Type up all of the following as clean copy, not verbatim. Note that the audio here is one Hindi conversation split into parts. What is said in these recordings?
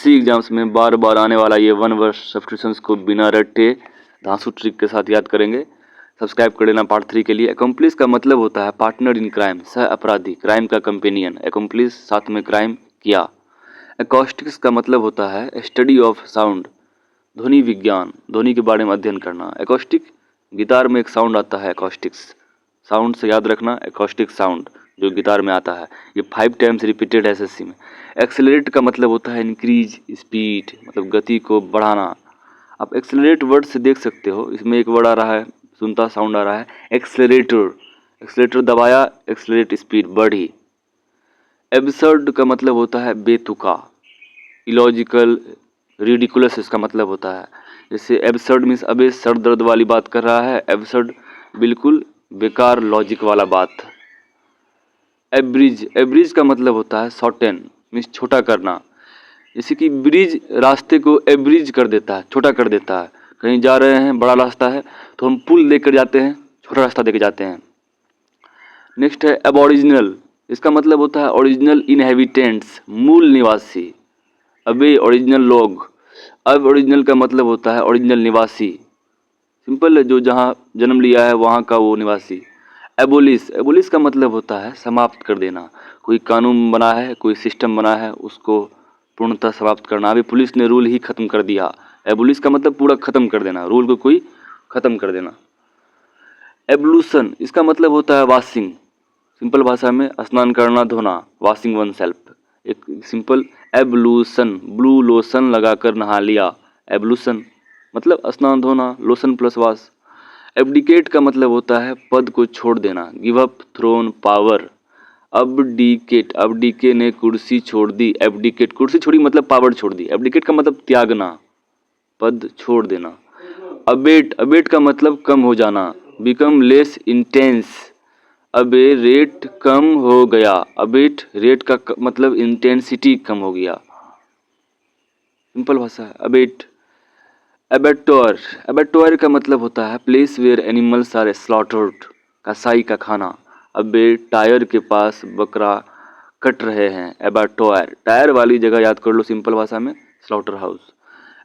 एसएससी एग्जाम्स में बार बार आने वाला ये वन वर्ड सब्स्टिट्यूशंस को बिना रट्टे धांसू ट्रिक के साथ याद करेंगे। सब्सक्राइब कर लेना पार्ट 3 के लिए। अकम्प्लिस का मतलब होता है पार्टनर इन क्राइम, सह अपराधी, क्राइम का कंपेनियन। अकम्प्लिस साथ में क्राइम किया। एकॉस्टिक्स का मतलब होता है स्टडी ऑफ साउंड, ध्वनि विज्ञान, ध्वनि के बारे में अध्ययन करना। एकॉस्टिक, गिटार में एक साउंड आता है एकॉस्टिक्स, साउंड से याद रखना एकॉस्टिक साउंड जो गिटार में आता है। ये 5 टाइम्स रिपीटेड है एसएससी में। एक्सेलरेट का मतलब होता है इंक्रीज स्पीड, मतलब गति को बढ़ाना। आप एक्सेलरेट वर्ड से देख सकते हो, इसमें एक वर्ड आ रहा है, सुनता साउंड आ रहा है एक्सेलरेटर। एक्सेलरेटर दबाया, एक्सेलरेट स्पीड बढ़ी। एब्सर्ड का मतलब होता है बेतुका, इलॉजिकल, रिडिकुलस इसका मतलब होता है। जैसे एब्सर्ड मीन्स अबे सर दर्द वाली बात कर रहा है, एब्सर्ड बिल्कुल बेकार लॉजिक वाला बात। एब्रिज, एब्रिज का मतलब होता है शॉर्टेन मीन्स छोटा करना। जैसे कि ब्रिज रास्ते को एब्रिज कर देता है, छोटा कर देता है। कहीं जा रहे हैं, बड़ा रास्ता है तो हम पुल लेकर जाते हैं, छोटा रास्ता देकर जाते हैं। नेक्स्ट है एबॉरिजिनल, इसका मतलब होता है ओरिजिनल इनहेबिटेंट्स, मूल निवासी। अबे ओरिजिनल लोग। अब ओरिजिनल का मतलब होता है ओरिजिनल निवासी, सिंपल है, जो जहाँ जन्म लिया है वहाँ का वो निवासी। एबोलिश, एबोलिश का मतलब होता है समाप्त कर देना। कोई कानून बना है, कोई सिस्टम बना है, उसको पूर्णतः समाप्त करना। अभी पुलिस ने रूल ही खत्म कर दिया। एबोलिश का मतलब पूरा खत्म कर देना, रूल को कोई खत्म कर देना। एब्लूशन, इसका मतलब होता है वॉशिंग, सिंपल भाषा में स्नान करना, धोना, वॉशिंग वन सेल्फ। एक सिंपल एब्लूशन, ब्लू लोशन लगाकर नहा लिया, एब्लूशन मतलब स्नान धोना, लोशन प्लस वॉश। एब्डिकेट का मतलब होता है पद को छोड़ देना, give up throne power. Abdicate, अबडिके ने कुर्सी छोड़ दी, एब्डिकेट कुर्सी छोड़ी मतलब पावर छोड़ दी। एब्डिकेट का मतलब त्यागना, पद छोड़ देना। अबेट, अबेट का मतलब कम हो जाना, बिकम लेस इंटेंस। अबे रेट कम हो गया, अबेट रेट का मतलब इंटेंसिटी कम हो गया, सिंपल भाषा है अबेट। एबेटोर, एबेटोर का मतलब होता है place where animals are slaughtered, कसाई का खाना। अबे टायर के पास बकरा कट रहे हैं, एबेटोर, टायर वाली जगह याद कर लो सिंपल भाषा में स्लॉटर हाउस।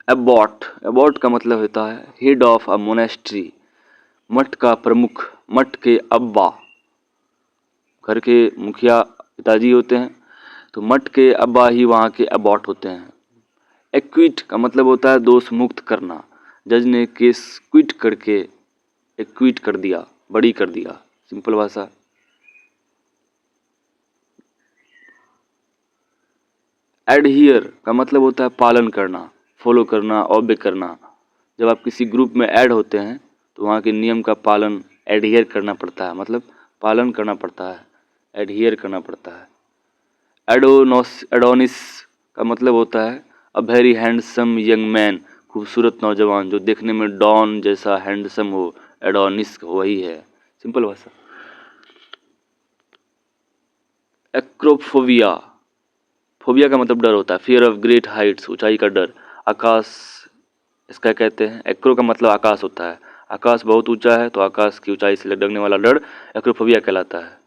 एबॉट, एबॉट का मतलब होता है हेड ऑफ अ मोनेस्ट्री, मठ का प्रमुख, मठ के अब्बा, घर के मुखिया पिताजी होते हैं, तो मठ के अब्बा ही वहाँ के अबॉट होते हैं। एक्विट का मतलब होता है दोष मुक्त करना, जज ने केस क्विट करके एक्विट कर दिया, बरी कर दिया, सिंपल भाषा। एडहियर का मतलब होता है पालन करना, फॉलो करना, ऑबे करना। जब आप किसी ग्रुप में ऐड होते हैं तो वहाँ के नियम का पालन एडहियर करना पड़ता है, मतलब पालन करना पड़ता है, एडहियर करना पड़ता है। एडोनिस का मतलब होता है a very handsome young man, खूबसूरत नौजवान जो देखने में डॉन जैसा हैंडसम हो, एडोनिस वही है, सिंपल भाषा। एक्रोफोबिया, फोबिया का मतलब डर होता है, फियर ऑफ ग्रेट हाइट्स, ऊंचाई का डर। आकाश इसका कहते हैं, एक्रो का मतलब आकाश होता है, आकाश बहुत ऊंचा है तो आकाश की ऊंचाई से लगने वाला डर एक्रोफोबिया कहलाता है।